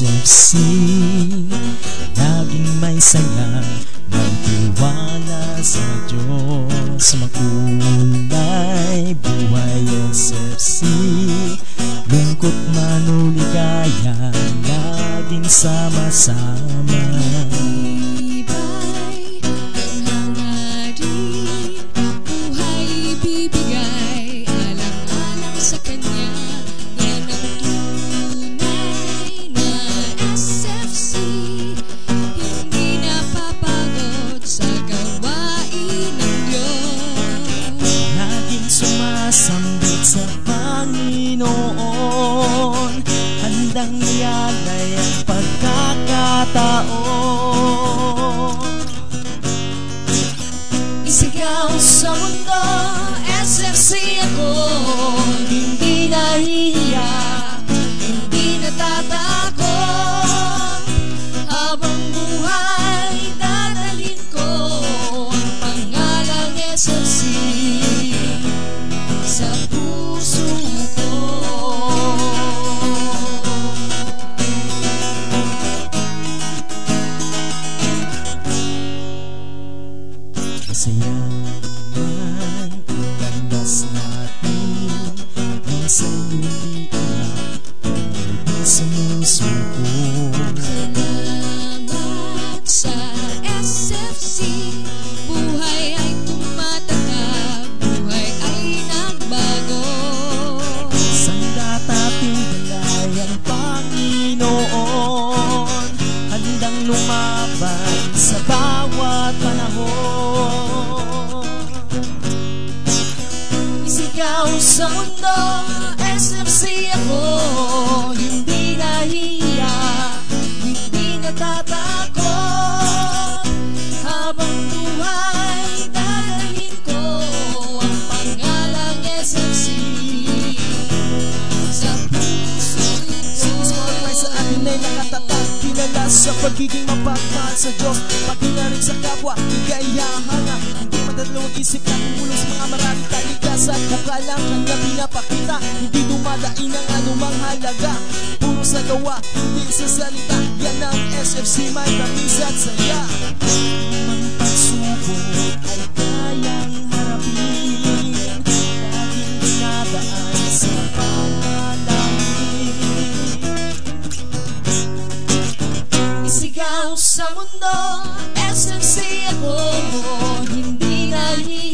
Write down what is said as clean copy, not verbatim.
SFC, laging may saya, may tiwala sa Diyos, makulay buhay SFC, lungkot man o ligaya, laging sama-sama. Sumasambit sa Panginoon, handang ialay ang pagkakataon. Isigaw sa mundo, SFC ako, hindi nahihiya, hindi natatakot. Habang buhay, dadalhin ko ang pangalang SFC sa puso ko. Masaya man ang landas natin, minsan umiiyak, hindi sumusuko. Salamat sa SFC, buhay ay tumatatag, buhay ay nagbago. Sandat ating dalay ang Panginoon, handang lumaban sa bawat panahon. Isigaw sa mundo, SFC ako, hindi nahihiya, hindi natatakot. Habang buhay, dadalhin ko ang pangalang SFC sa puso ko. Sumusuportay sa atin ay nakatatag, kilala sa pagiging mapagmahal sa Diyos, pati na rin sa kapwa, higayahanga. Hindi madalawang isip na tumulong sa mga maraming talikasan. Mukha lang kanya pinapakita, hindi dumadain ang anumang halaga. Puro sa gawa, hindi sa salita, yan ang SFC, may tamis at saya. Mang pagsubok ay kayang harapin, laging dinadaan sa panalangin. Isigaw sa mundo, SFC ako, hindi nahihiya.